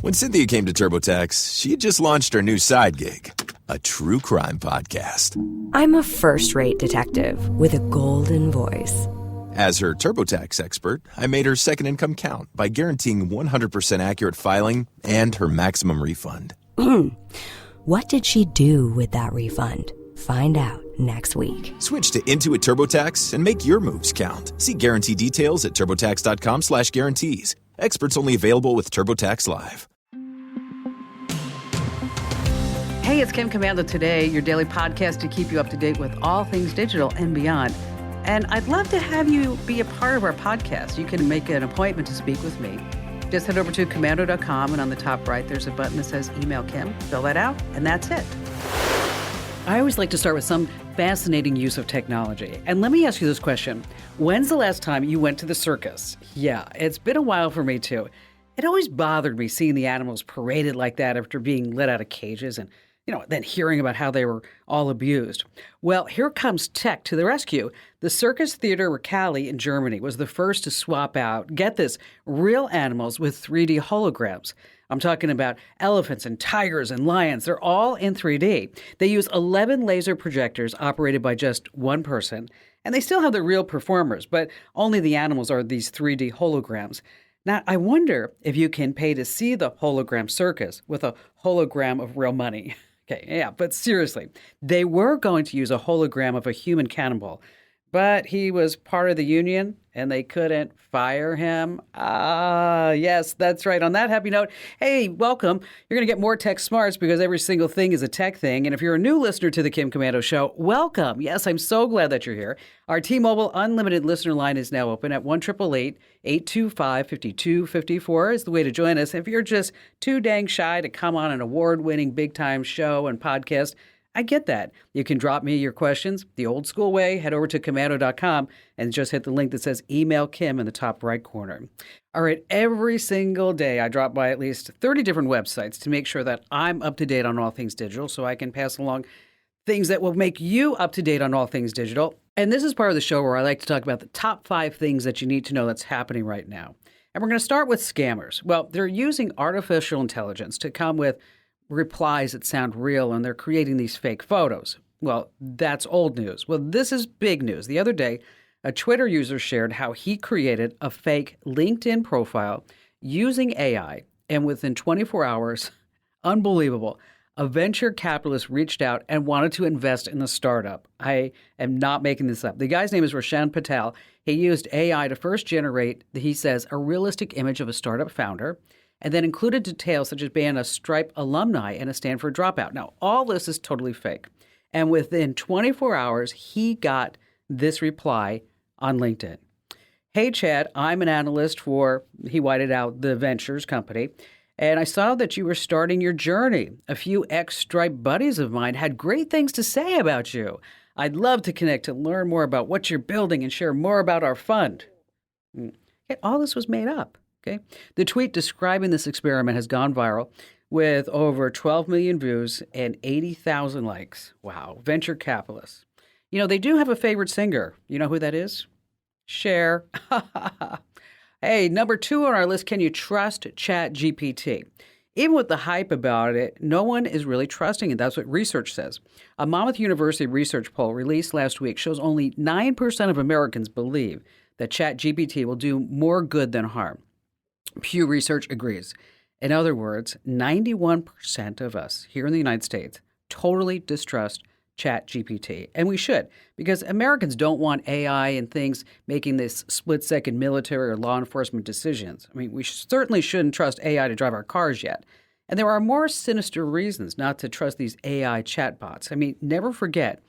When Cynthia came to TurboTax, she had just launched her new side gig, a true crime podcast. I'm a first-rate detective with a golden voice. As her TurboTax expert, I made her second income count by guaranteeing 100% accurate filing and her maximum refund. What did she do with that refund? Find out next week. Switch to Intuit TurboTax and make your moves count. See guarantee details at turbotax.com/guarantees. Experts only available with TurboTax Live. Hey, it's Kim Commando Today, your daily podcast to keep you up to date with all things digital and beyond. And I'd love to have you be a part of our podcast. You can make an appointment to speak with me. Just head over to commando.com, and on the top right, there's a button that says Email Kim. Fill that out, and that's it. I always like to start with some fascinating use of technology. And let me ask you this question. When's the last time you went to the circus? Yeah, it's been a while for me too. It always bothered me seeing the animals paraded like that after being let out of cages and, then hearing about how they were all abused. Well, here comes tech to the rescue. The Circus Theater Recali in Germany was the first to swap out, get this, real animals with 3D holograms. I'm talking about elephants and tigers and lions. They're all in 3D. They use 11 laser projectors operated by just one person, and they still have the real performers, but only the animals are these 3D holograms. Now, I wonder if you can pay to see the hologram circus with a hologram of real money. Okay, yeah, but seriously, they were going to use a hologram of a human cannibal, but he was part of the union and they couldn't fire him. Yes, that's right. On that happy note, hey, welcome. You're going to get more tech smarts because every single thing is a tech thing. And if you're a new listener to the Kim Commando Show, welcome. Yes, I'm so glad that you're here. Our T-Mobile Unlimited listener line is now open at 1-888-825-5254 is the way to join us. If you're just too dang shy to come on an award-winning big-time show and podcast, I get that. You can drop me your questions the old school way. Head over to commando.com and just hit the link that says Email Kim in the top right corner. All right, every single day I drop by at least 30 different websites to make sure that I'm up to date on all things digital so I can pass along things that will make you up to date on all things digital. And this is part of the show where I like to talk about the top 5 things that you need to know that's happening right now. And we're going to start with scammers. Well, they're using artificial intelligence to come with replies that sound real, and they're creating these fake photos. Well, that's old news. Well, this is big news. The other day, a Twitter user shared how he created a fake LinkedIn profile using AI, and within 24 hours, unbelievable, a venture capitalist reached out and wanted to invest in the startup. I am not making this up. The guy's name is Roshan Patel. He used AI to first generate, he says, a realistic image of a startup founder, and then included details such as being a Stripe alumni and a Stanford dropout. Now, all this is totally fake. And within 24 hours, he got this reply on LinkedIn. Hey, Chad, I'm an analyst for, he whited out the ventures company, and I saw that you were starting your journey. A few ex-Stripe buddies of mine had great things to say about you. I'd love to connect to learn more about what you're building and share more about our fund. Okay, all this was made up. Okay. The tweet describing this experiment has gone viral with over 12 million views and 80,000 likes. Wow. Venture capitalists. They do have a favorite singer. You know who that is? Cher. Hey, number 2 on our list, can you trust ChatGPT? Even with the hype about it, no one is really trusting it. That's what research says. A Monmouth University research poll released last week shows only 9% of Americans believe that ChatGPT will do more good than harm. Pew Research agrees. In other words, 91% of us here in the United States totally distrust ChatGPT. And we should, because Americans don't want AI and things making this split-second military or law enforcement decisions. I mean, we certainly shouldn't trust AI to drive our cars yet. And there are more sinister reasons not to trust these AI chatbots. I mean, never forget,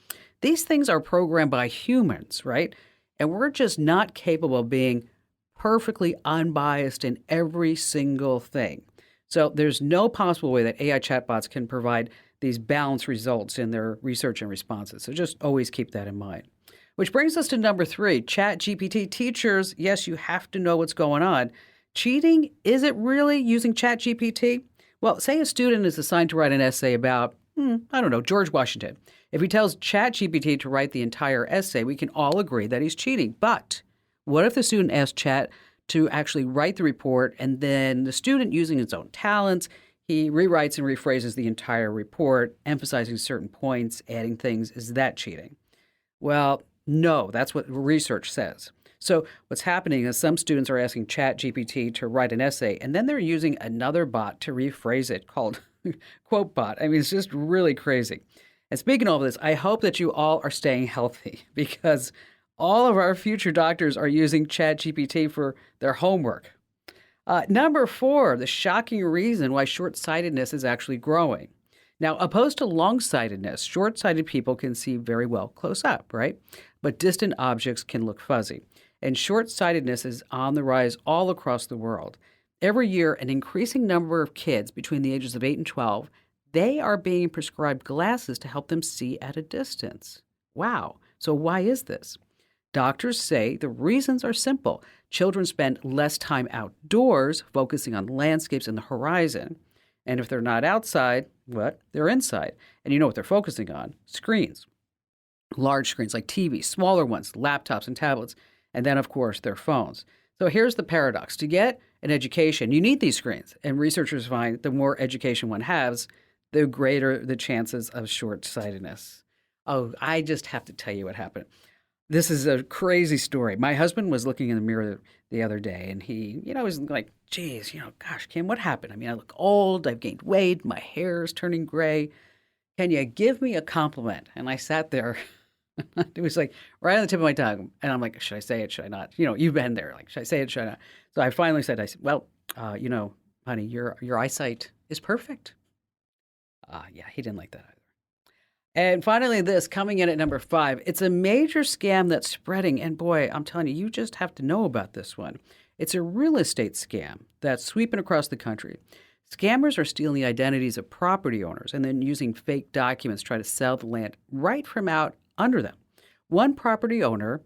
these things are programmed by humans, right? And we're just not capable of being perfectly unbiased in every single thing. So there's no possible way that AI chatbots can provide these balanced results in their research and responses. So just always keep that in mind. Which brings us to number 3, ChatGPT teachers. Yes, you have to know what's going on. Cheating, is it really using ChatGPT? Well, say a student is assigned to write an essay about, George Washington. If he tells ChatGPT to write the entire essay, we can all agree that he's cheating. But what if the student asks Chat to actually write the report, and then the student, using his own talents, he rewrites and rephrases the entire report, emphasizing certain points, adding things. Is that cheating? Well, no, that's what research says. So what's happening is some students are asking ChatGPT to write an essay, and then they're using another bot to rephrase it called Quote Bot. I mean, it's just really crazy. And speaking of all this, I hope that you all are staying healthy because all of our future doctors are using ChatGPT for their homework. Number 4, the shocking reason why short-sightedness is actually growing. Now, opposed to long-sightedness, short-sighted people can see very well close up, right? But distant objects can look fuzzy. And short-sightedness is on the rise all across the world. Every year, an increasing number of kids between the ages of 8 and 12, they are being prescribed glasses to help them see at a distance. Wow. So why is this? Doctors say the reasons are simple. Children spend less time outdoors, focusing on landscapes and the horizon. And if they're not outside, what? They're inside. And you know what they're focusing on? Screens. Large screens like TVs, smaller ones, laptops and tablets, and then, of course, their phones. So here's the paradox. To get an education, you need these screens. And researchers find the more education one has, the greater the chances of short-sightedness. Oh, I just have to tell you what happened. This is a crazy story. My husband was looking in the mirror the other day, and he, was like, geez, gosh, Kim, what happened? I mean, I look old, I've gained weight, my hair is turning gray. Can you give me a compliment? And I sat there. It was like right on the tip of my tongue. And I'm like, should I say it? Should I not? You've been there. Like, should I say it? Should I not? So I finally said, well, honey, your eyesight is perfect. Yeah, he didn't like that either. And finally, this coming in at number 5, it's a major scam that's spreading. And boy, I'm telling you, you just have to know about this one. It's a real estate scam that's sweeping across the country. Scammers are stealing the identities of property owners and then using fake documents to try to sell the land right from out under them. One property owner,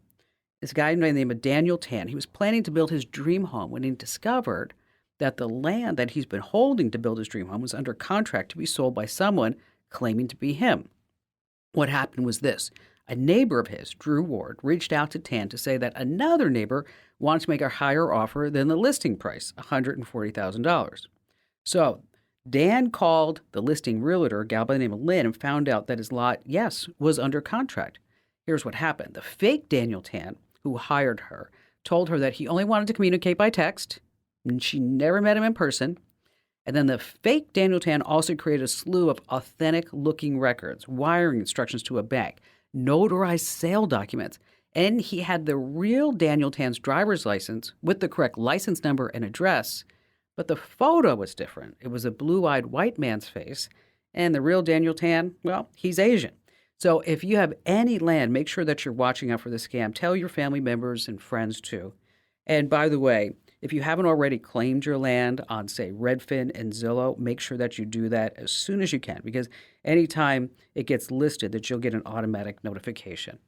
this guy by the name of Daniel Tan, he was planning to build his dream home when he discovered that the land that he's been holding to build his dream home was under contract to be sold by someone claiming to be him. What happened was this. A neighbor of his, Drew Ward, reached out to Tan to say that another neighbor wanted to make a higher offer than the listing price, $140,000. So Dan called the listing realtor, a gal by the name of Lynn, and found out that his lot, yes, was under contract. Here's what happened. The fake Daniel Tan, who hired her, told her that he only wanted to communicate by text, and she never met him in person. And then the fake Daniel Tan also created a slew of authentic-looking records, wiring instructions to a bank, notarized sale documents, and he had the real Daniel Tan's driver's license with the correct license number and address. But the photo was different. It was a blue-eyed white man's face, and the real Daniel Tan, well, he's Asian. So if you have any land, make sure that you're watching out for the scam. Tell your family members and friends too. And by the way, if you haven't already claimed your land on, say, Redfin and Zillow, make sure that you do that as soon as you can, because anytime it gets listed, that you'll get an automatic notification.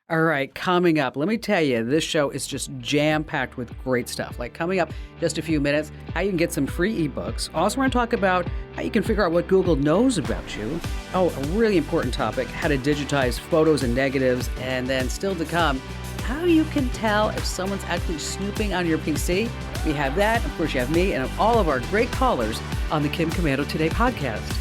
All right, coming up, let me tell you, this show is just jam-packed with great stuff. Like coming up just a few minutes, how you can get some free ebooks. Also, we're going to talk about how you can figure out what Google knows about you. Oh, a really important topic, how to digitize photos and negatives. And then still to come, how you can tell if someone's actually snooping on your PC. We have that. Of course, you have me and all of our great callers on the Kim Komando Today podcast.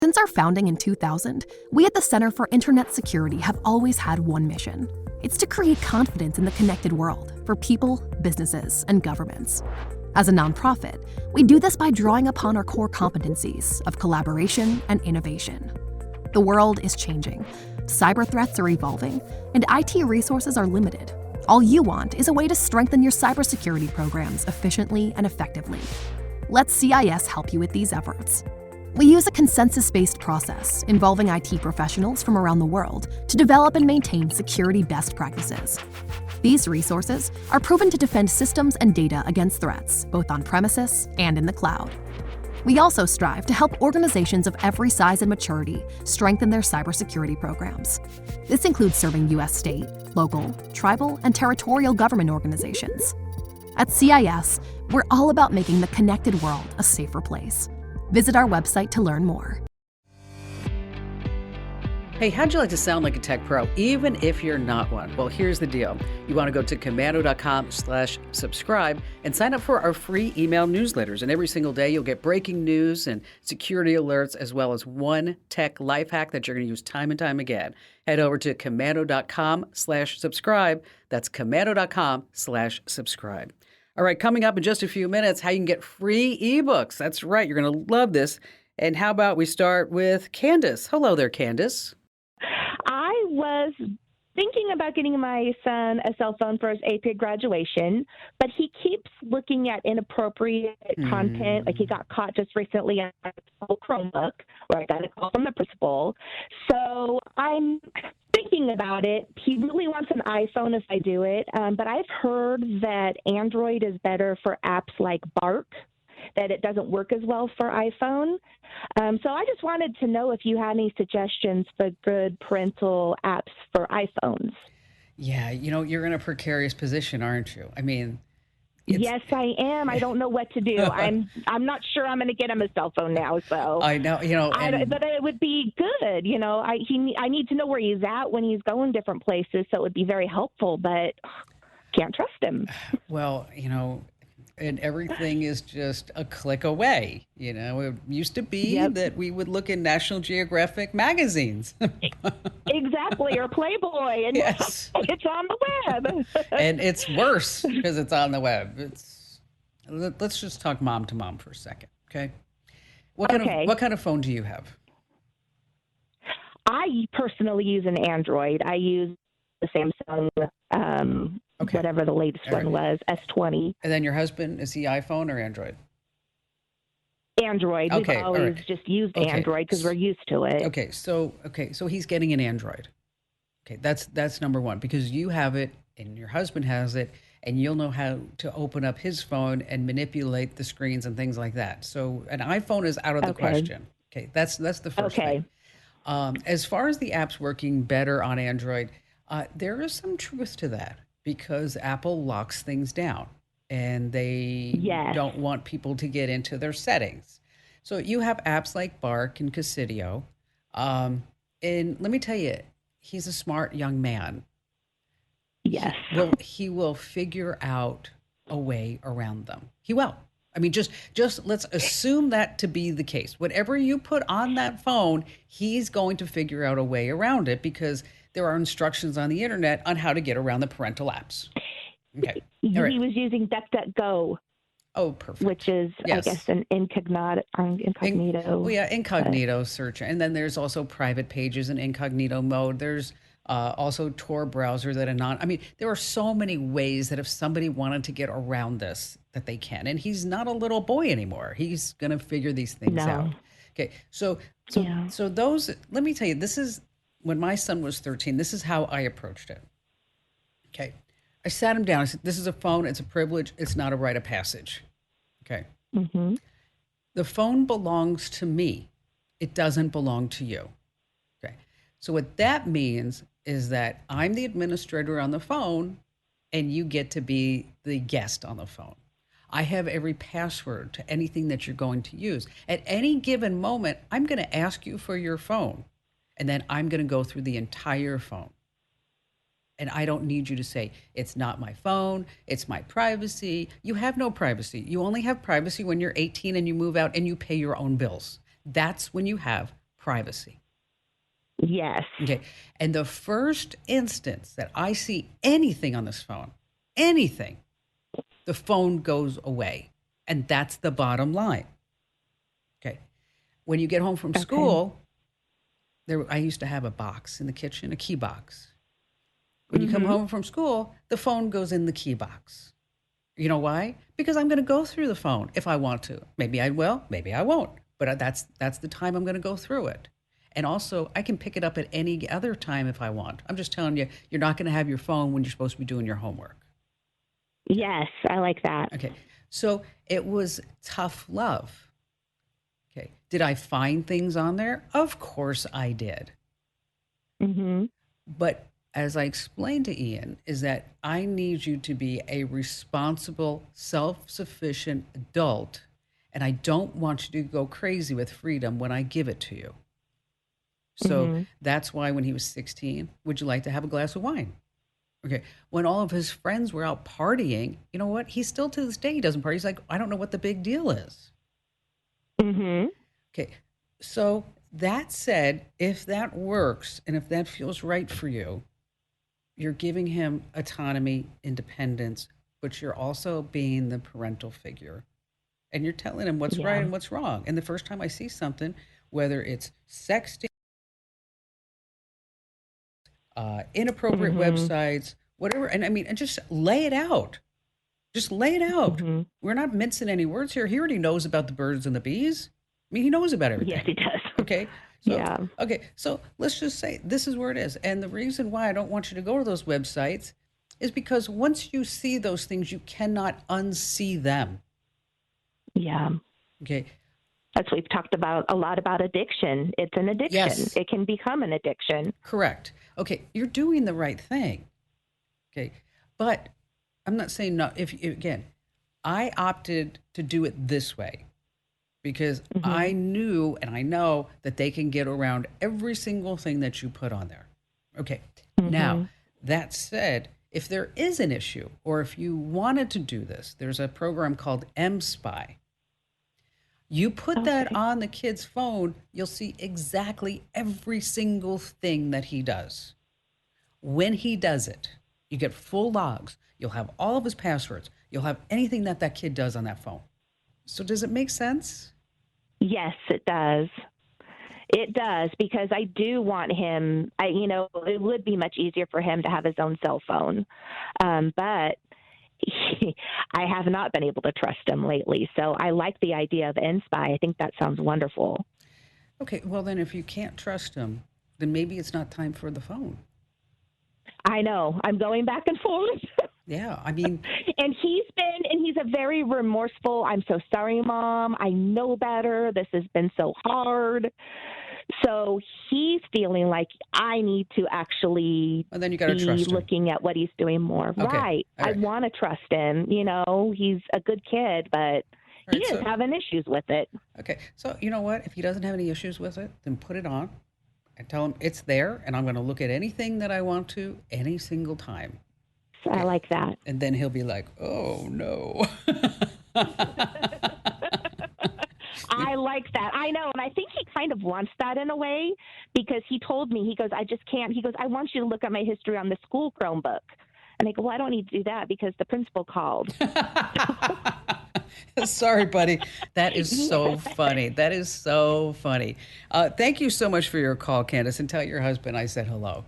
Since our founding in 2000, we at the Center for Internet Security have always had one mission. It's to create confidence in the connected world for people, businesses, and governments. As a nonprofit, we do this by drawing upon our core competencies of collaboration and innovation. The world is changing, cyber threats are evolving, and IT resources are limited. All you want is a way to strengthen your cybersecurity programs efficiently and effectively. Let CIS help you with these efforts. We use a consensus-based process involving IT professionals from around the world to develop and maintain security best practices. These resources are proven to defend systems and data against threats, both on premises and in the cloud. We also strive to help organizations of every size and maturity strengthen their cybersecurity programs. This includes serving U.S. state, local, tribal, and territorial government organizations. At CIS, we're all about making the connected world a safer place. Visit our website to learn more. Hey, how'd you like to sound like a tech pro, even if you're not one? Well, here's the deal. You want to go to komando.com/subscribe and sign up for our free email newsletters. And every single day, you'll get breaking news and security alerts, as well as one tech life hack that you're going to use time and time again. Head over to komando.com/subscribe. That's komando.com/subscribe. All right, coming up in just a few minutes, how you can get free ebooks. That's right, you're going to love this. And how about we start with Candace? Hello there, Candace. I was thinking about getting my son a cell phone for his 8th grade graduation, but he keeps looking at inappropriate content. Like he got caught just recently on a Chromebook where I got a call from the principal. So I'm thinking about it. He really wants an iPhone if I do it, but I've heard that Android is better for apps like Bark, that it doesn't work as well for iPhone. So I just wanted to know if you had any suggestions for good parental apps for iPhones. Yeah, you're in a precarious position, aren't you? I mean, yes, I am. I don't know what to do. I'm not sure I'm going to get him a cell phone now. So I know, but it would be good. I need to know where he's at when he's going different places, so it would be very helpful. But can't trust him. Well, and everything is just a click away. It used to be that we would look in National Geographic magazines. Exactly, or Playboy, and yes. It's on the web. And it's worse because it's on the web. Let's just talk mom to mom for a second, okay? What kind of phone do you have? I personally use an Android. I use the Samsung, whatever the latest one was, S20. And then your husband, is he iPhone or Android? Android. Okay, We've always just used Android because we're used to it. Okay, so he's getting an Android. Okay, that's number one, because you have it and your husband has it, and you'll know how to open up his phone and manipulate the screens and things like that. So an iPhone is out of the question. Okay, that's the first thing. As far as the apps working better on Android, there is some truth to that, because Apple locks things down and they don't want people to get into their settings. So you have apps like Bark and Casidio. And let me tell you, he's a smart young man. Yes. He will figure out a way around them. He will. I mean, just let's assume that to be the case. Whatever you put on that phone, he's going to figure out a way around it, because there are instructions on the internet on how to get around the parental apps. Okay. He was using DuckDuckGo. Oh, perfect. Which is, I guess, an incognito. Incognito search. And then there's also private pages in incognito mode. There's also Tor browser that there are so many ways that if somebody wanted to get around this, that they can. And he's not a little boy anymore. He's going to figure these things out. Okay. So those, let me tell you, this is, when my son was 13, this is how I approached it. Okay. I sat him down. I said, this is a phone. It's a privilege. It's not a rite of passage. Okay. Mm-hmm. The phone belongs to me. It doesn't belong to you. Okay. So what that means is that I'm the administrator on the phone and you get to be the guest on the phone. I have every password to anything that you're going to use. At any given moment, I'm going to ask you for your phone. And then I'm going to go through the entire phone. And I don't need you to say, it's not my phone, it's my privacy. You have no privacy. You only have privacy when you're 18 and you move out and you pay your own bills. That's when you have privacy. Yes. Okay. And the first instance that I see anything on this phone, anything, the phone goes away. And that's the bottom line. Okay. When you get home from school, I used to have a box in the kitchen, a key box. When you come home from school, the phone goes in the key box. You know why? Because I'm going to go through the phone if I want to. Maybe I will, maybe I won't. But that's the time I'm going to go through it. And also, I can pick it up at any other time if I want. I'm just telling you, you're not going to have your phone when you're supposed to be doing your homework. Yes, I like that. Okay. So it was tough love. Okay. Did I find things on there? Of course I did. Mm-hmm. But as I explained to Ian, is that I need you to be a responsible, self-sufficient adult, and I don't want you to go crazy with freedom when I give it to you. So that's why when he was 16, would you like to have a glass of wine? Okay. When all of his friends were out partying, you know what? He still to this day, he doesn't party. He's like, I don't know what the big deal is. Mm-hmm. Okay. So that said, if that works and if that feels right for you, you're giving him autonomy, independence, but you're also being the parental figure. And you're telling him what's right Yeah. and what's wrong. And the first time I see something, whether it's sexting, inappropriate websites, whatever, and I mean, and just lay it out. Just lay it out. We're not mincing any words here. He already knows about the birds and the bees. I mean, he knows about everything. Yes, he does. Okay. So, Yeah. okay. So let's just say this is where it is. And the reason why I don't want you to go to those websites is because once you see those things, you cannot unsee them. Yeah. Okay. That's what we've talked about a lot about addiction. It's an addiction. Yes. It can become an addiction. Correct. Okay. You're doing the right thing. Okay. But I'm not saying no. If again, I opted to do it this way because I knew and I know that they can get around every single thing that you put on there. Okay. Now, that said, if there is an issue or if you wanted to do this, there's a program called M-Spy. You put that on the kid's phone, you'll see exactly every single thing that he does. When he does it, you get full logs. You'll have all of his passwords. You'll have anything that that kid does on that phone. So does it make sense? Yes, it does. It does, because I do want him, it would be much easier for him to have his own cell phone. But I have not been able to trust him lately. So I like the idea of N-Spy. I think that sounds wonderful. Okay, well then if you can't trust him, then maybe it's not time for the phone. I know. I'm going back and forth. Yeah, I mean. And he's a very remorseful, I'm so sorry, Mom. I know better. This has been so hard. So he's feeling like I need to actually Well, then you got to be trust him. looking at what he's doing more. Okay. Right. All right. I want to trust him. He's a good kid, but he is having issues with it. Okay, so you know what? If he doesn't have any issues with it, then put it on and tell him it's there and I'm going to look at anything that I want to any single time. So I like that. And then he'll be like, oh, no. I like that. I know. And I think he kind of wants that in a way, because he told me, he goes, I just can't. He goes, I want you to look at my history on the school Chromebook. And I go, well, I don't need to do that because the principal called. Sorry, buddy. That is so funny. That is so funny. Thank you so much for your call, Candace, and tell your husband I said hello.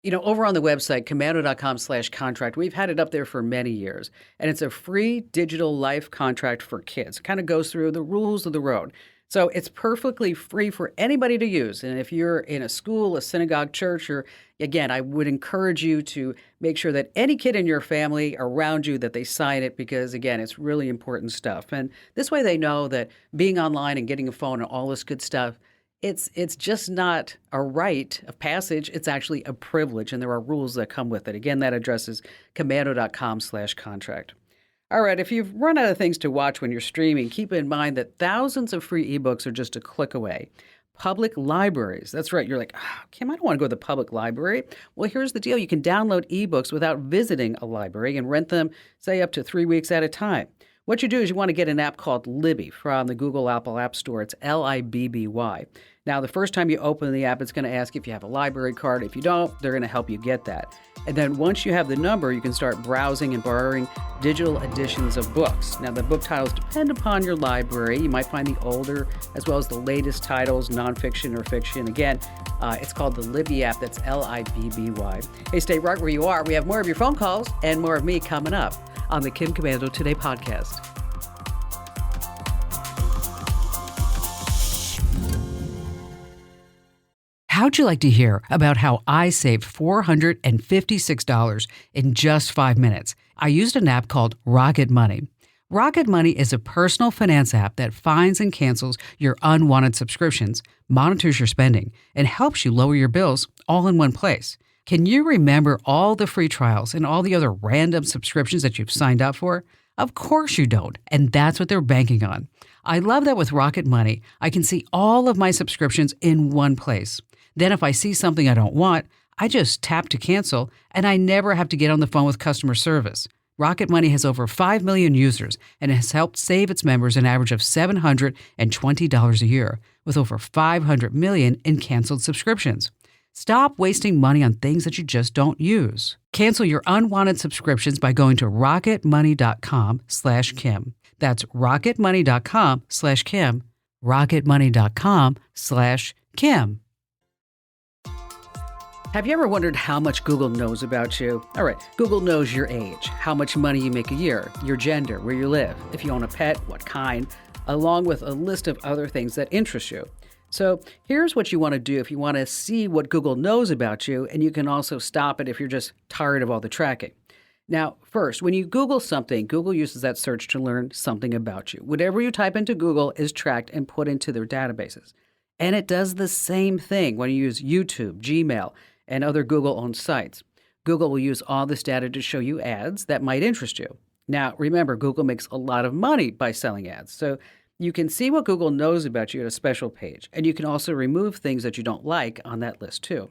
Over on the website, commando.com/contract, we've had it up there for many years, and it's a free digital life contract for kids. It kind of goes through the rules of the road. So it's perfectly free for anybody to use. And if you're in a school, a synagogue, church, or again, I would encourage you to make sure that any kid in your family around you that they sign it, because again, it's really important stuff. And this way they know that being online and getting a phone and all this good stuff, it's just not a rite of passage. It's actually a privilege, and there are rules that come with it. Again, that address is commando.com/contract. All right, if you've run out of things to watch when you're streaming, keep in mind that thousands of free ebooks are just a click away. Public libraries. That's right. You're like, Kim, I don't want to go to the public library. Well, here's the deal. You can download ebooks without visiting a library and rent them, say, up to 3 weeks at a time. What you do is you want to get an app called Libby from the Google Apple App Store. It's Libby. Now, the first time you open the app, it's going to ask if you have a library card. If you don't, they're going to help you get that. And then once you have the number, you can start browsing and borrowing digital editions of books. Now, the book titles depend upon your library. You might find the older as well as the latest titles, nonfiction or fiction. Again, it's called the Libby app. That's Libby. Hey, stay right where you are. We have more of your phone calls and more of me coming up on the Kim Komando Today podcast. How'd you like to hear about how I saved $456 in just 5 minutes? I used an app called Rocket Money. Rocket Money is a personal finance app that finds and cancels your unwanted subscriptions, monitors your spending, and helps you lower your bills all in one place. Can you remember all the free trials and all the other random subscriptions that you've signed up for? Of course you don't, and that's what they're banking on. I love that with Rocket Money, I can see all of my subscriptions in one place. Then if I see something I don't want, I just tap to cancel, and I never have to get on the phone with customer service. Rocket Money has over 5 million users and has helped save its members an average of $720 a year, with over 500 million in canceled subscriptions. Stop wasting money on things that you just don't use. Cancel your unwanted subscriptions by going to rocketmoney.com/Kim. That's rocketmoney.com/Kim. rocketmoney.com/Kim. Have you ever wondered how much Google knows about you? All right, Google knows your age, how much money you make a year, your gender, where you live, if you own a pet, what kind, along with a list of other things that interest you. So here's what you want to do if you want to see what Google knows about you, and you can also stop it if you're just tired of all the tracking. Now, first, when you Google something, Google uses that search to learn something about you. Whatever you type into Google is tracked and put into their databases. And it does the same thing when you use YouTube, Gmail, and other Google-owned sites. Google will use all this data to show you ads that might interest you. Now, remember, Google makes a lot of money by selling ads, so you can see what Google knows about you at a special page, and you can also remove things that you don't like on that list too.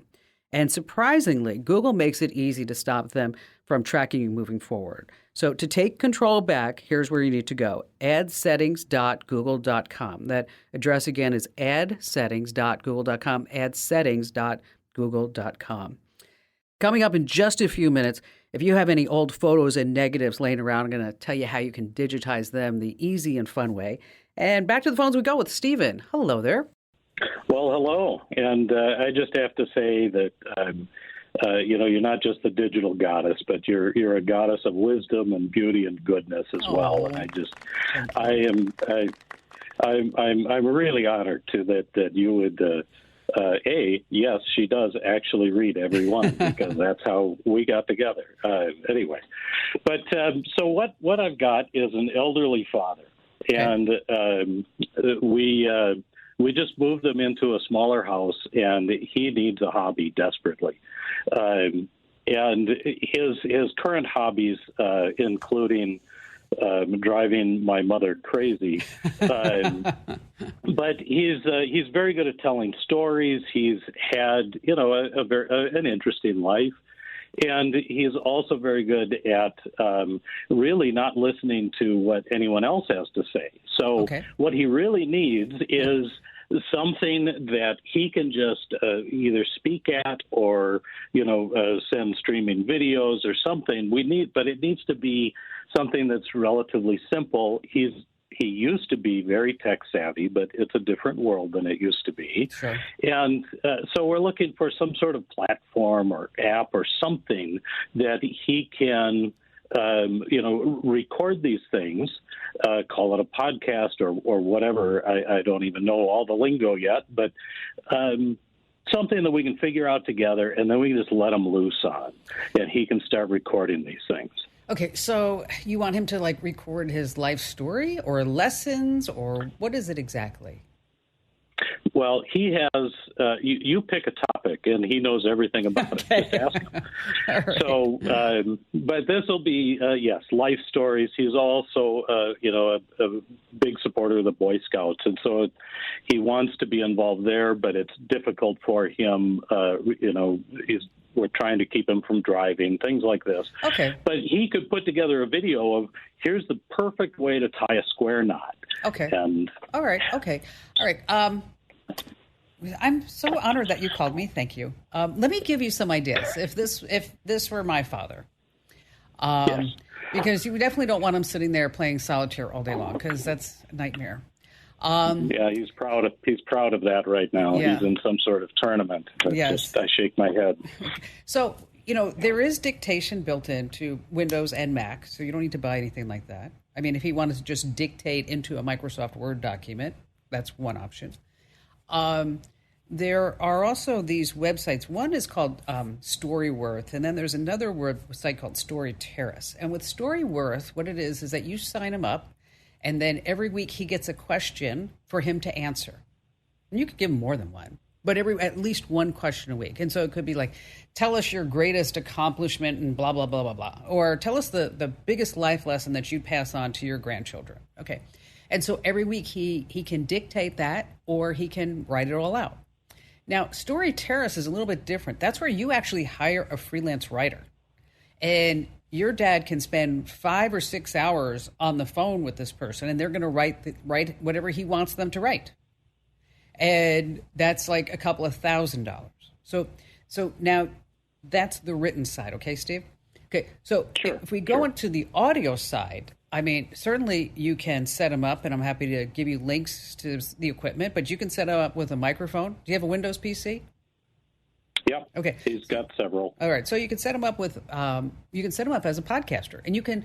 And surprisingly, Google makes it easy to stop them from tracking you moving forward. So to take control back, here's where you need to go: adsettings.google.com. That address again is adsettings.google.com, adsettings.google.com. Coming up in just a few minutes, if you have any old photos and negatives laying around, I'm going to tell you how you can digitize them the easy and fun way. And back to the phones we go with Stephen. Hello there. Well, hello. And I just have to say that, you're not just a digital goddess, but you're a goddess of wisdom and beauty and goodness as well. And I'm really honored that you would. Yes, she does actually read every one because that's how we got together. Anyway, but so what I've got is an elderly father, and we just moved him into a smaller house, and he needs a hobby desperately. And his current hobbies, including driving my mother crazy, but he's very good at telling stories. He's had an interesting life, and he's also very good at really not listening to what anyone else has to say. So what he really needs is something that he can just either speak at or send streaming videos or something. But it needs to be something that's relatively simple. He used to be very tech savvy, but it's a different world than it used to be. Sure. And so we're looking for some sort of platform or app or something that he can, record these things, call it a podcast or whatever. I don't even know all the lingo yet, but something that we can figure out together, and then we can just let him loose on, and he can start recording these things. Okay, so you want him to record his life story or lessons, or what is it exactly? Well, he has, you pick a topic, and he knows everything about it. Just ask him. Right. So, but this will be, yes, life stories. He's also, a big supporter of the Boy Scouts, and so he wants to be involved there, but it's difficult for him. We're trying to keep him from driving, things like this. Okay. But he could put together a video of, here's the perfect way to tie a square knot. Okay. And all right. Okay. All right. I'm so honored that you called me. Thank you. Let me give you some ideas. If this were my father, yes. Because you definitely don't want him sitting there playing solitaire all day long, because that's a nightmare. Yeah, he's proud of that right now. Yeah. He's in some sort of tournament. Yes. I shake my head. So, there is dictation built into Windows and Mac, so you don't need to buy anything like that. I mean, if he wanted to just dictate into a Microsoft Word document, that's one option. There are also these websites. One is called Storyworth, and then there's another site called Story Terrace. And with Storyworth, what it is that you sign him up, and then every week he gets a question for him to answer. And you could give him more than one, but at least one question a week. And so it could be like, tell us your greatest accomplishment and blah, blah, blah, blah, blah. Or tell us the biggest life lesson that you'd pass on to your grandchildren. Okay. And so every week he can dictate that, or he can write it all out. Now, Story Terrace is a little bit different. That's where you actually hire a freelance writer. And your dad can spend 5 or 6 hours on the phone with this person, and they're going to write whatever he wants them to write. And that's like a couple of $1,000. So now that's the written side. Okay, Steve? Okay, so if we go into the audio side, I mean, certainly you can set them up, and I'm happy to give you links to the equipment, but you can set them up with a microphone. Do you have a Windows PC? Yeah. Okay. He's got several. All right. So you can set him up with, you can set him up as a podcaster, and you can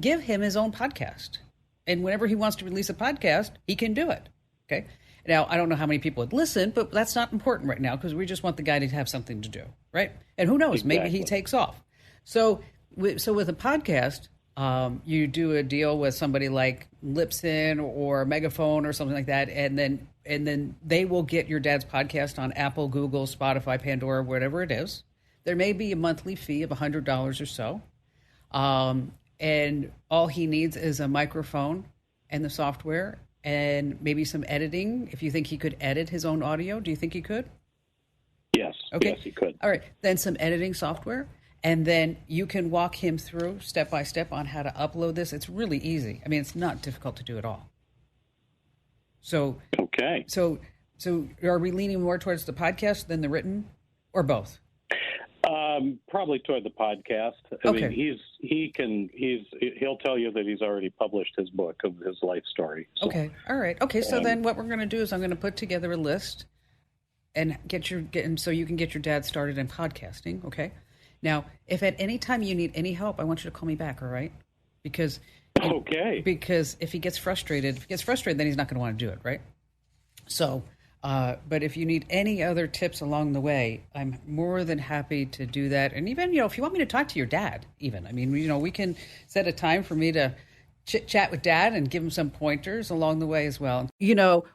give him his own podcast, and whenever he wants to release a podcast, he can do it. Okay. Now, I don't know how many people would listen, but that's not important right now because we just want the guy to have something to do, right? And who knows, maybe he takes off. So with a podcast, you do a deal with somebody like Libsyn or Megaphone or something like that, and then they will get your dad's podcast on Apple, Google, Spotify, Pandora, whatever it is. There may be a monthly fee of $100 or so, and all he needs is a microphone and the software and maybe some editing. If you think he could edit his own audio, do you think he could? Yes. Okay. Yes, he could. All right. Then some editing software. And then you can walk him through step by step on how to upload this. It's really easy. I mean, it's not difficult to do at all. So okay. So are we leaning more towards the podcast than the written, or both? Probably toward the podcast. I mean, he'll tell you that he's already published his book of his life story. So, okay. All right. Okay. So then what we're going to do is I'm going to put together a list and so you can get your dad started in podcasting. Okay. Now, if at any time you need any help, I want you to call me back, all right? Because if he gets frustrated, then he's not going to want to do it, right? So, but if you need any other tips along the way, I'm more than happy to do that. And even, if you want me to talk to your dad, even, I mean, we can set a time for me to chit-chat with Dad and give him some pointers along the way as well.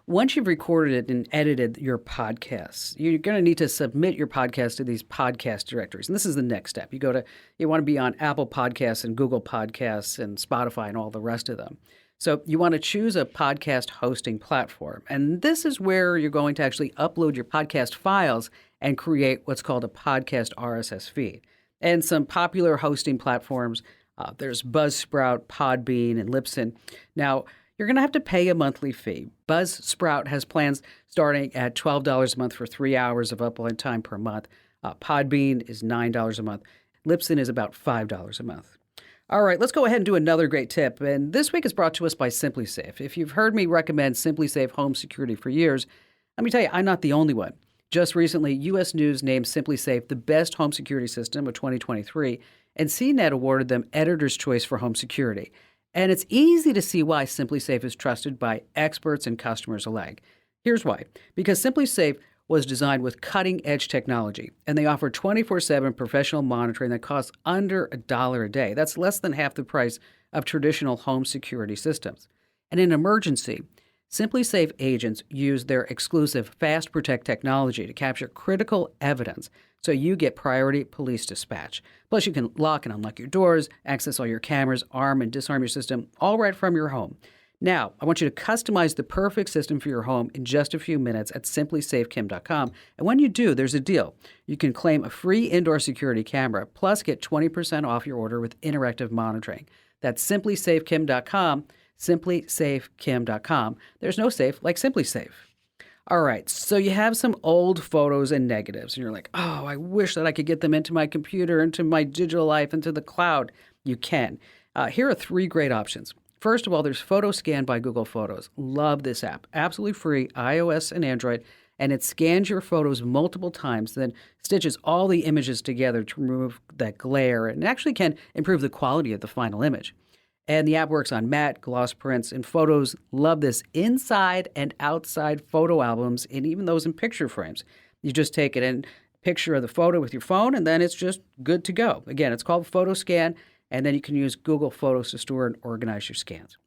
Once you've recorded it and edited your podcasts, you're going to need to submit your podcast to these podcast directories. And this is the next step. You want to be on Apple Podcasts and Google Podcasts and Spotify and all the rest of them. So you want to choose a podcast hosting platform. And this is where you're going to actually upload your podcast files and create what's called a podcast RSS feed. And some popular hosting platforms, there's Buzzsprout, Podbean, and Libsyn. Now, you're going to have to pay a monthly fee. Buzzsprout has plans starting at $12 a month for 3 hours of upload time per month. Podbean is $9 a month. Libsyn is about $5 a month. All right, let's go ahead and do another great tip. And this week is brought to us by SimpliSafe. If you've heard me recommend SimpliSafe home security for years, let me tell you, I'm not the only one. Just recently, U.S. News named SimpliSafe the best home security system of 2023, and CNET awarded them Editor's Choice for Home Security. And it's easy to see why SimpliSafe is trusted by experts and customers alike. Here's why. Because SimpliSafe was designed with cutting-edge technology, and they offer 24/7 professional monitoring that costs under $1 a day. That's less than half the price of traditional home security systems. And in an emergency, SimpliSafe agents use their exclusive Fast Protect technology to capture critical evidence, so you get priority police dispatch. Plus, you can lock and unlock your doors, access all your cameras, arm and disarm your system, all right from your home. Now, I want you to customize the perfect system for your home in just a few minutes at simplysafekim.com. And when you do, there's a deal. You can claim a free indoor security camera, plus get 20% off your order with interactive monitoring. That's simplysafekim.com, simplysafekim.com. There's no safe like SimpliSafe. All right, so you have some old photos and negatives, and you're like, oh, I wish that I could get them into my computer, into my digital life, into the cloud. You can. Here are 3 great options. First of all, there's PhotoScan by Google Photos. Love this app. Absolutely free, iOS and Android, and it scans your photos multiple times, then stitches all the images together to remove that glare, and actually can improve the quality of the final image. And the app works on matte, gloss prints, and photos. Love this inside and outside photo albums, and even those in picture frames. You just take it in picture of the photo with your phone, and then it's just good to go. Again, it's called PhotoScan, and then you can use Google Photos to store and organize your scans.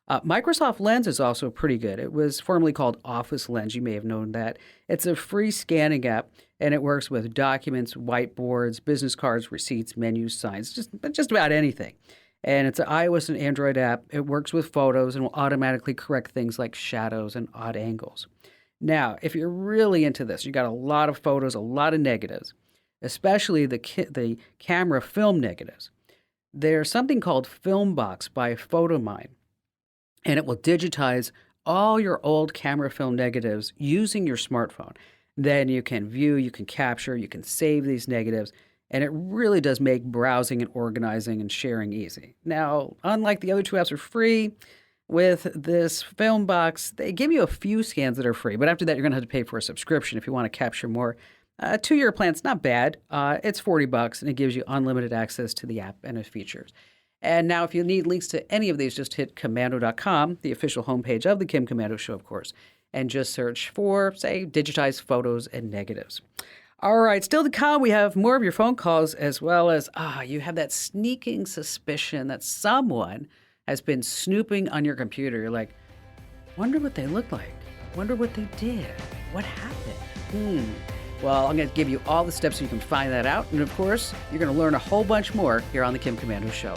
Microsoft Lens is also pretty good. It was formerly called Office Lens. You may have known that. It's a free scanning app, and it works with documents, whiteboards, business cards, receipts, menus, signs, just about anything. And it's an iOS and Android app. It works with photos and will automatically correct things like shadows and odd angles. Now, if you're really into this, you got a lot of photos, a lot of negatives, especially the camera film negatives. There's something called Filmbox by Photomine, and it will digitize all your old camera film negatives using your smartphone. Then you can view, you can capture, you can save these negatives, and it really does make browsing and organizing and sharing easy. Now, unlike the other two apps are free, with this film box, they give you a few scans that are free, but after that, you're going to have to pay for a subscription if you want to capture more. A 2-year plan's not bad. It's $40, and it gives you unlimited access to the app and its features. And now, if you need links to any of these, just hit Komando.com, the official homepage of the Kim Komando Show, of course, and just search for, say, digitized photos and negatives. All right, still to come, we have more of your phone calls, as well as, you have that sneaking suspicion that someone has been snooping on your computer. You're like, wonder what they look like. Wonder what they did. What happened? Well, I'm going to give you all the steps so you can find that out. And of course, you're going to learn a whole bunch more here on the Kim Komando Show.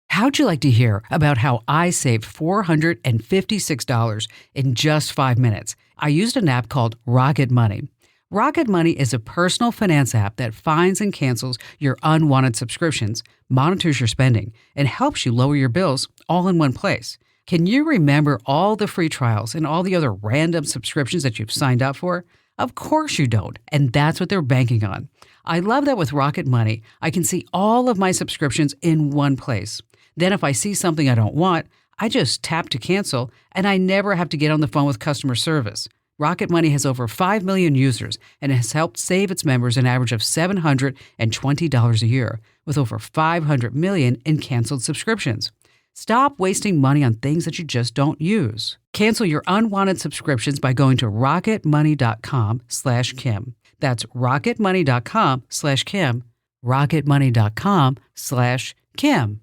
How'd you like to hear about how I saved $456 in just 5 minutes? I used an app called Rocket Money. Rocket Money is a personal finance app that finds and cancels your unwanted subscriptions, monitors your spending, and helps you lower your bills all in one place. Can you remember all the free trials and all the other random subscriptions that you've signed up for? Of course you don't, and that's what they're banking on. I love that with Rocket Money, I can see all of my subscriptions in one place. Then if I see something I don't want, I just tap to cancel, and I never have to get on the phone with customer service. Rocket Money has over 5 million users and has helped save its members an average of $720 a year, with over 500 million in canceled subscriptions. Stop wasting money on things that you just don't use. Cancel your unwanted subscriptions by going to rocketmoney.com/Kim. That's rocketmoney.com/Kim. rocketmoney.com/Kim.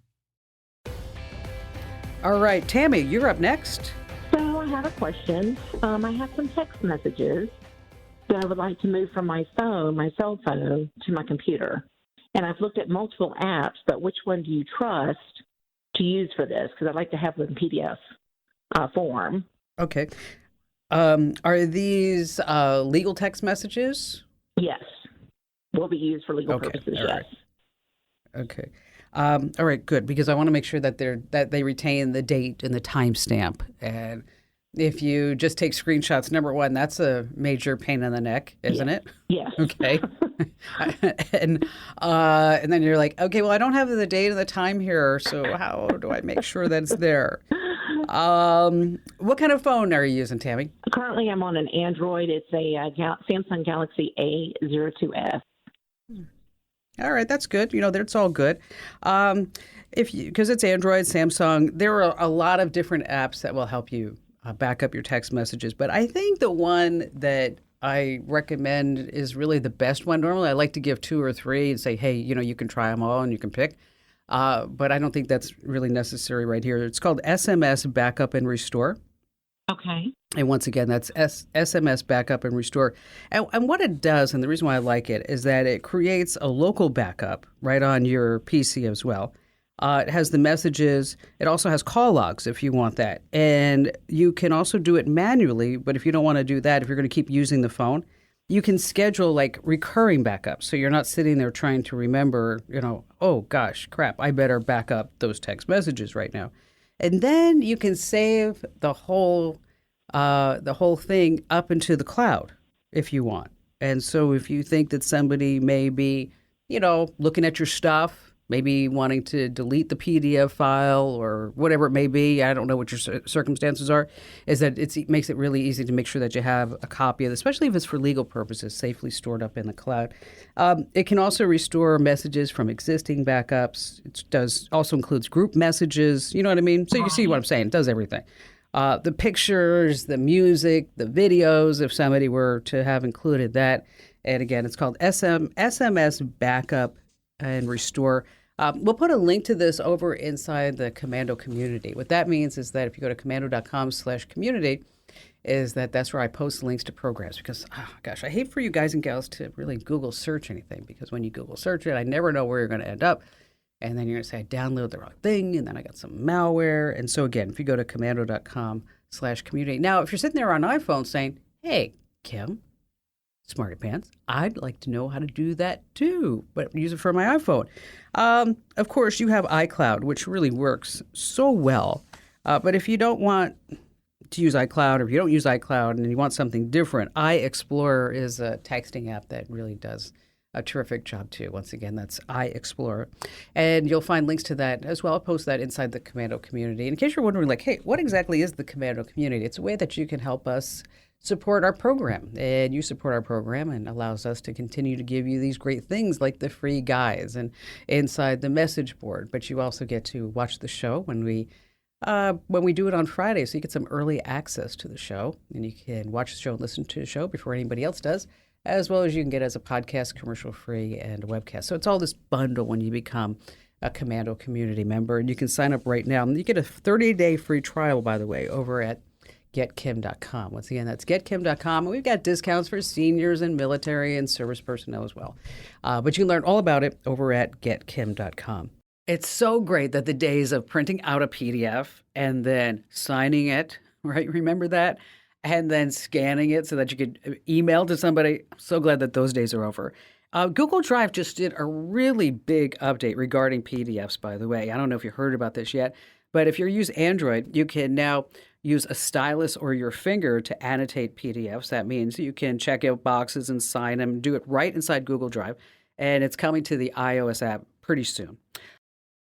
All right, Tammy, you're up next. So I have a question. I have some text messages that I would like to move from my phone, my cell phone, to my computer. And I've looked at multiple apps, but which one do you trust to use for this? Because I'd like to have them in PDF form. Okay. Are these legal text messages? Yes. Will be used for legal purposes, all yes. right. Okay. All right, good, because I want to make sure that they retain the date and the timestamp. And if you just take screenshots, number one, that's a major pain in the neck, isn't it? Yes. Okay. and then you're like, okay, well, I don't have the date and the time here, so how do I make sure that it's there? What kind of phone are you using, Tammy? Currently, I'm on an Android. It's a Samsung Galaxy A02s. All right, that's good. That's all good. Because it's Android, Samsung, there are a lot of different apps that will help you back up your text messages. But I think the one that I recommend is really the best one. Normally, I like to give 2 or 3 and say, hey, you can try them all and you can pick. But I don't think that's really necessary right here. It's called SMS Backup and Restore. Okay. And once again, that's SMS Backup and Restore. And what it does, and the reason why I like it, is that it creates a local backup right on your PC as well. It has the messages. It also has call logs if you want that. And you can also do it manually, but if you don't want to do that, if you're going to keep using the phone, you can schedule like recurring backups. So you're not sitting there trying to remember, oh gosh, crap, I better back up those text messages right now. And then you can save the whole thing up into the cloud if you want. And so if you think that somebody may be, looking at your stuff, maybe wanting to delete the PDF file or whatever it may be, I don't know what your circumstances are, is that it makes it really easy to make sure that you have a copy of it, especially if it's for legal purposes, safely stored up in the cloud. It can also restore messages from existing backups. It also includes group messages, you know what I mean? So you see what I'm saying. It does everything. The pictures, the music, the videos, if somebody were to have included that. And again, it's called SMS Backup and Restore. We'll put a link to this over inside the Komando community. What that means is that if you go to komando.com/community, that's where I post links to programs because, I hate for you guys and gals to really Google search anything because when you Google search it, I never know where you're going to end up. And then you're going to say, I downloaded the wrong thing, and then I got some malware. And so again, if you go to commando.com/community. Now, if you're sitting there on an iPhone saying, hey, Kim, Smarty Pants, I'd like to know how to do that too, but use it for my iPhone. Of course, you have iCloud, which really works so well. But if you don't want to use iCloud, or if you don't use iCloud and you want something different, iExplorer is a texting app that really does a terrific job too. Once again, that's iExplorer. And you'll find links to that as well. I'll post that inside the Commando community. And in case you're wondering, like, hey, what exactly is the Commando community? It's a way that you can help us support our program. And you support our program and allows us to continue to give you these great things like the free guides and inside the message board. But you also get to watch the show when we do it on Friday. So you get some early access to the show. And you can watch the show and listen to the show before anybody else does, as well as you can get as a podcast, commercial-free, and a webcast. So it's all this bundle when you become a Commando community member. And you can sign up right now. And you get a 30-day free trial, by the way, over at getkim.com. Once again, that's getkim.com. And we've got discounts for seniors and military and service personnel as well. But you can learn all about it over at getkim.com. It's so great that the days of printing out a PDF and then signing it, right? Remember that? And then scanning it so that you could email to somebody. I'm so glad that those days are over. Google Drive just did a really big update regarding PDFs, by the way. I don't know if you heard about this yet, but if you use Android, you can now use a stylus or your finger to annotate PDFs. That means you can check out boxes and sign them, do it right inside Google Drive. And it's coming to the iOS app pretty soon.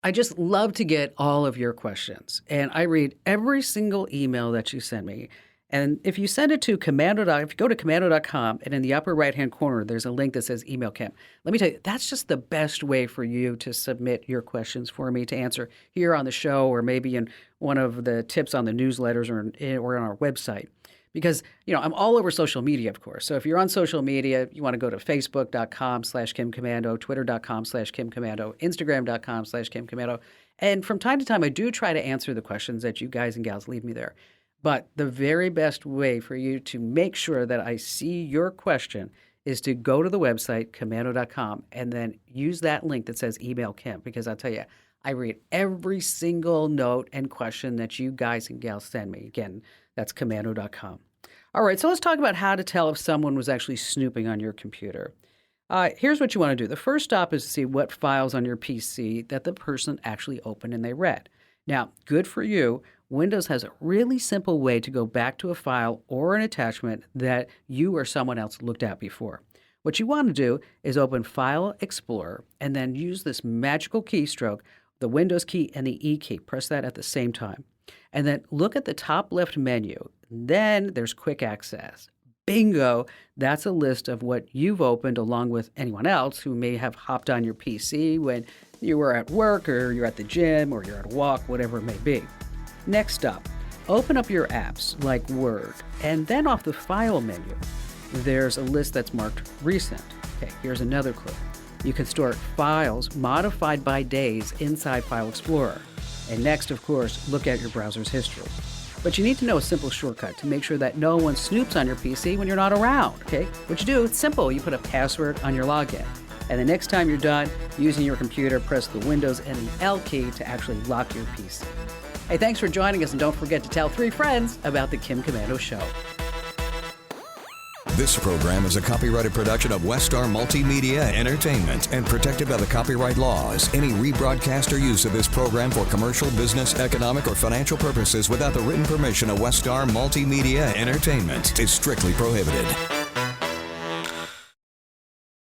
I just love to get all of your questions. And I read every single email that you send me. And if you send it to if you go to commando.com and in the upper right-hand corner, there's a link that says Email Kim. Let me tell you, that's just the best way for you to submit your questions for me to answer here on the show, or maybe in one of the tips on the newsletters or on our website. Because, I'm all over social media, of course. So if you're on social media, you want to go to facebook.com/KimCommando, twitter.com/KimCommando, instagram.com/KimCommando. And from time to time, I do try to answer the questions that you guys and gals leave me there. But the very best way for you to make sure that I see your question is to go to the website, commando.com, and then use that link that says Email Kim, because I'll tell you, I read every single note and question that you guys and gals send me. Again, that's commando.com. All right, so let's talk about how to tell if someone was actually snooping on your computer. Here's what you want to do. The first stop is to see what files on your PC that the person actually opened and they read. Now, good for you, Windows has a really simple way to go back to a file or an attachment that you or someone else looked at before. What you want to do is open File Explorer and then use this magical keystroke, the Windows key and the E key. Press that at the same time. And then look at the top left menu. Then there's Quick Access. Bingo! That's a list of what you've opened along with anyone else who may have hopped on your PC when you were at work or you're at the gym or you're at a walk, whatever it may be. Next up, open up your apps like Word, and then off the File menu, there's a list that's marked Recent. Okay, here's another clue. You can store files modified by days inside File Explorer. And next, of course, look at your browser's history. But you need to know a simple shortcut to make sure that no one snoops on your PC when you're not around, okay? What you do, it's simple. You put a password on your login. And the next time you're done using your computer, press the Windows and the L key to actually lock your PC. Hey, thanks for joining us, and don't forget to tell 3 friends about the Kim Commando Show. This program is a copyrighted production of Westar Multimedia Entertainment and protected by the copyright laws. Any rebroadcast or use of this program for commercial, business, economic, or financial purposes without the written permission of Westar Multimedia Entertainment is strictly prohibited.